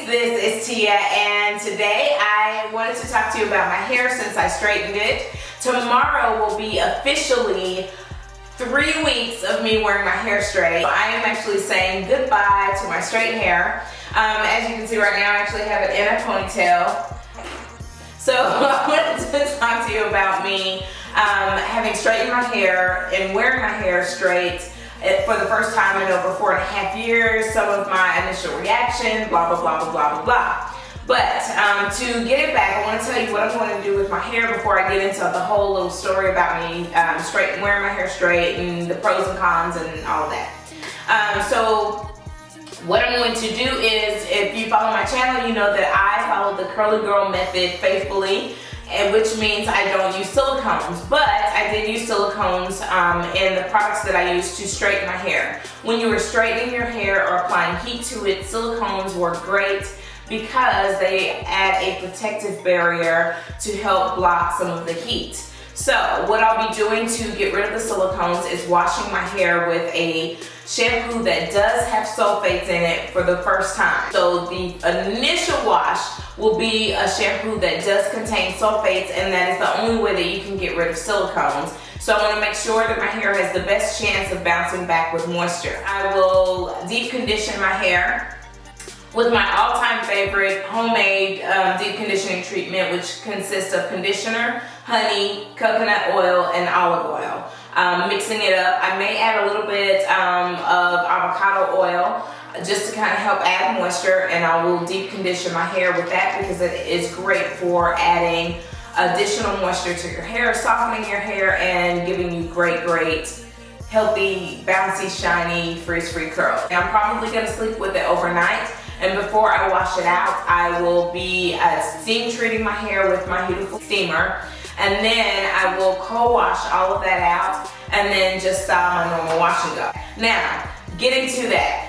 this is Tia, and today I wanted to talk to you about my hair since I straightened it. Tomorrow will be officially 3 weeks of me wearing my hair straight. I am actually saying goodbye to my straight hair. As you can see right now, I actually have it in a ponytail. So I wanted to talk to you about me having straightened my hair and wearing my hair straight for the first time in over 4.5 years, some of my initial reaction, blah, blah, blah, blah, blah, blah, blah. But to get it back, I want to tell you what I'm going to do with my hair before I get into the whole little story about me wearing my hair straight and the pros and cons and all of that. So what I'm going to do is, if you follow my channel, you know that I follow the curly girl method faithfully, and which means I don't use silicones, but I did use silicones in the products that I use to straighten my hair. When you were straightening your hair or applying heat to it, silicones were great because they add a protective barrier to help block some of the heat. So what I'll be doing to get rid of the silicones is washing my hair with a shampoo that does have sulfates in it for the first time. So the initial wash will be a shampoo that does contain sulfates, and that is the only way that you can get rid of silicones. So I want to make sure that my hair has the best chance of bouncing back with moisture. I will deep condition my hair with my all-time favorite homemade deep conditioning treatment, which consists of conditioner, honey, coconut oil, and olive oil. Mixing it up, I may add a little bit of avocado oil just to kind of help add moisture, and I will deep condition my hair with that because it is great for adding additional moisture to your hair, softening your hair, and giving you great, healthy, bouncy, shiny, frizz-free curls. And I'm probably going to sleep with it overnight. And before I wash it out, I will be steam treating my hair with my beautiful steamer. And then I will co-wash all of that out and then just style my normal wash and go. Now, getting to that.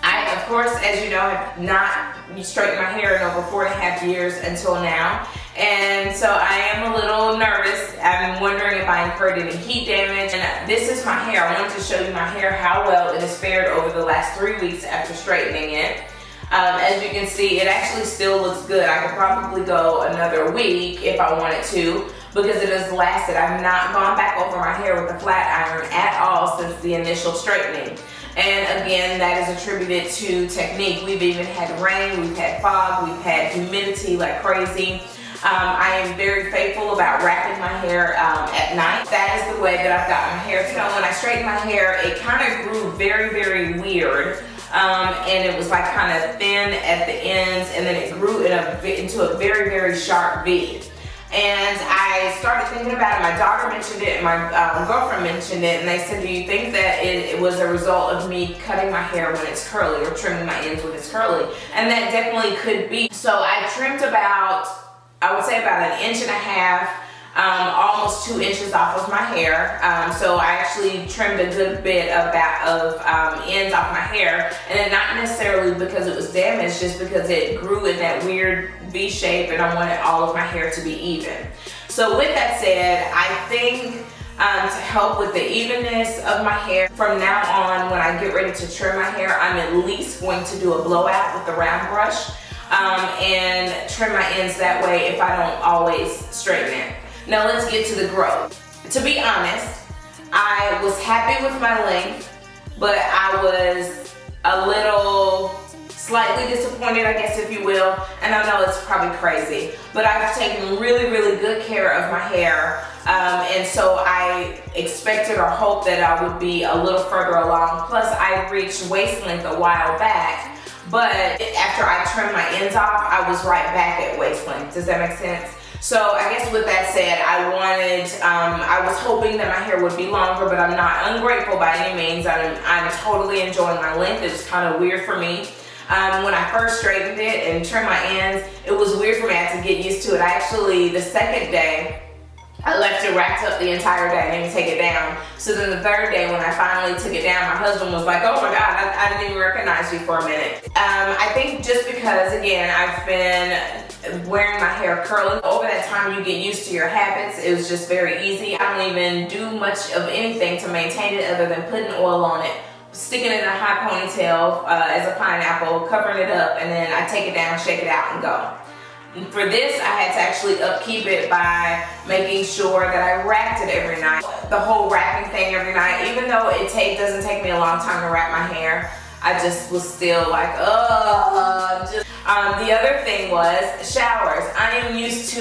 I, of course, as you know, have not straightened my hair in over 4.5 years until now. And so I am a little nervous. I'm wondering if I incurred any heat damage. And this is my hair. I wanted to show you my hair, how well it has fared over the last 3 weeks after straightening it. As you can see, it actually still looks good. I could probably go another week if I wanted to, because it has lasted. I've not gone back over my hair with a flat iron at all since the initial straightening. And again, that is attributed to technique. We've even had rain, we've had fog, we've had humidity like crazy. I am very faithful about wrapping my hair at night. That is the way that I've got my hair. You know, when I straightened my hair, it kind of grew very weird. And it was like kind of thin at the ends, and then it grew into a very sharp V. And I started thinking about it. My daughter mentioned it, and my girlfriend mentioned it, and they said, do you think that it was a result of me cutting my hair when it's curly or trimming my ends when it's curly? And that definitely could be. So I trimmed about, I would say about 1.5 inches, almost 2 inches off of my hair. So I actually trimmed a good bit of ends off my hair, and then not necessarily because it was damaged, just because it grew in that weird V shape, and I wanted all of my hair to be even. So with that said, I think to help with the evenness of my hair, from now on when I get ready to trim my hair, I'm at least going to do a blowout with the round brush and trim my ends that way if I don't always straighten it. Now let's get to the growth. To be honest, I was happy with my length, but I was a little slightly disappointed, I guess, if you will. And I know it's probably crazy, but I've taken really good care of my hair. And so I expected or hoped that I would be a little further along. Plus I reached waist length a while back, but after I trimmed my ends off, I was right back at waist length. Does that make sense? So I guess with that said, I was hoping that my hair would be longer, but I'm not ungrateful by any means. I'm totally enjoying my length. It was kind of weird for me. When I first straightened it and trimmed my ends, it was weird for me. I had to get used to it. I actually, the second day, I left it wrapped up the entire day. I didn't take it down. So then the third day when I finally took it down, my husband was like, oh my God, I didn't even recognize you for a minute. I think just because, again, I've been wearing my hair curly, over that time you get used to your habits. It was just very easy. I don't even do much of anything to maintain it other than putting oil on it, sticking it in a high ponytail as a pineapple, covering it up, and then I take it down, shake it out, and go. For this, I had to actually upkeep it by making sure that I wrapped it every night. The whole wrapping thing every night, even though it doesn't take me a long time to wrap my hair, I just was still like, the other thing was showers. I am used to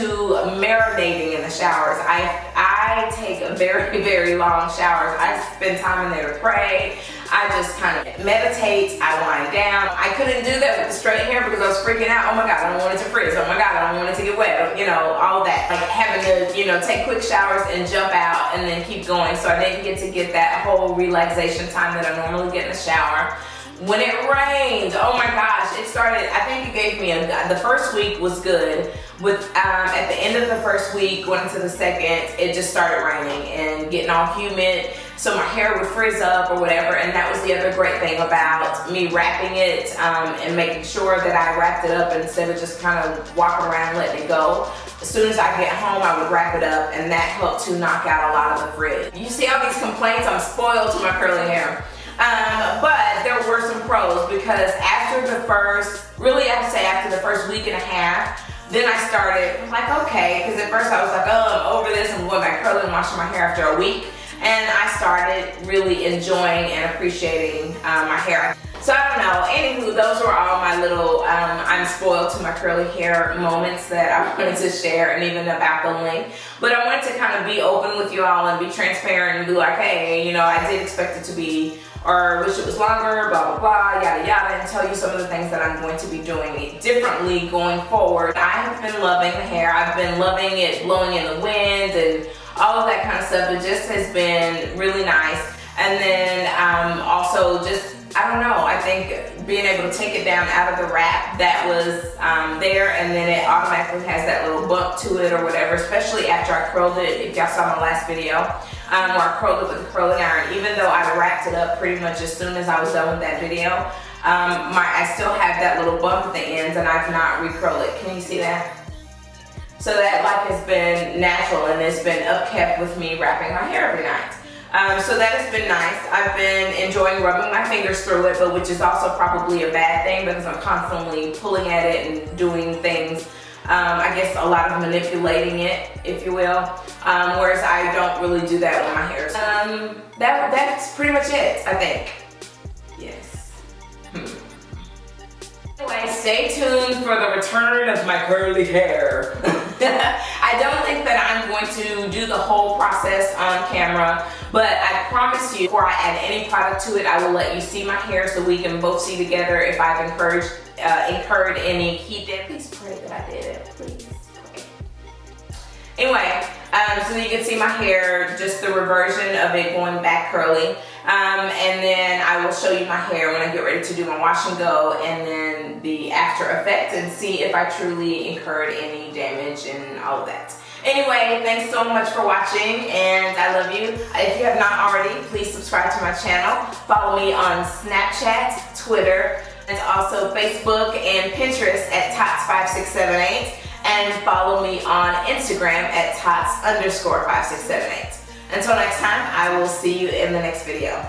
marinating in the showers. I take a very, very long showers. I spend time in there to pray. I just kind of meditate, I wind down. I couldn't do that with the straight hair because I was freaking out. Oh my God, I don't want it to frizz. Oh my God, I don't want it to get wet. You know, all that. Like having to, you know, take quick showers and jump out and then keep going. So I didn't get that whole relaxation time that I normally get in the shower. When it rained, oh my gosh, it started, I think it gave me the first week was good. With at the end of the first week, going into the second, it just started raining and getting all humid, so my hair would frizz up or whatever. And that was the other great thing about me wrapping it and making sure that I wrapped it up instead of just kind of walking around and letting it go. As soon as I get home, I would wrap it up, and that helped to knock out a lot of the frizz. You see all these complaints, I'm spoiled to my curly hair. But there were some pros, because after the first, really I would say after the first week and a half, then I started like, okay, because at first I was like, oh, I'm over this, I'm going back curly and washing my hair after a week. And I started really enjoying and appreciating my hair. So I don't know, anywho, those were all my little I'm spoiled to my curly hair moments that I wanted to share, and even about the length. But I wanted to kind of be open with you all and be transparent and be like, hey, you know, I did expect it to be, or wish it was longer, blah, blah, blah, yada, yada, and tell you some of the things that I'm going to be doing differently going forward. I have been loving the hair. I've been loving it blowing in the wind and all of that kind of stuff. It just has been really nice. And then also just, I don't know, I think being able to take it down out of the wrap that was there, and then it automatically has that little bump to it or whatever, especially after I curled it. If y'all saw my last video, where I curled it with the curling iron, even though I wrapped it up pretty much as soon as I was done with that video, I still have that little bump at the ends, and I've not recurled it. Can you see that? So that like has been natural, and it's been upkept with me wrapping my hair every night. So that has been nice. I've been enjoying rubbing my fingers through it, but which is also probably a bad thing because I'm constantly pulling at it and doing things, I guess a lot of manipulating it, if you will, whereas I don't really do that with my hair. So, that's pretty much it, I think. Yes. Anyway, stay tuned for the return of my curly hair. I don't think that I'm going to do the whole process on camera, but I promise you, before I add any product to it, I will let you see my hair so we can both see together if I've incurred any heat damage. Please pray that I did it, please pray. Anyway, so you can see my hair, just the reversion of it going back curly. And then I will show you my hair when I get ready to do my wash and go, and then the after effect, and see if I truly incurred any damage and all of that. Anyway, thanks so much for watching, and I love you. If you have not already, please subscribe to my channel. Follow me on Snapchat, Twitter, and also Facebook and Pinterest at Tots5678, and follow me on Instagram at Tots_5678. Until next time, I will see you in the next video.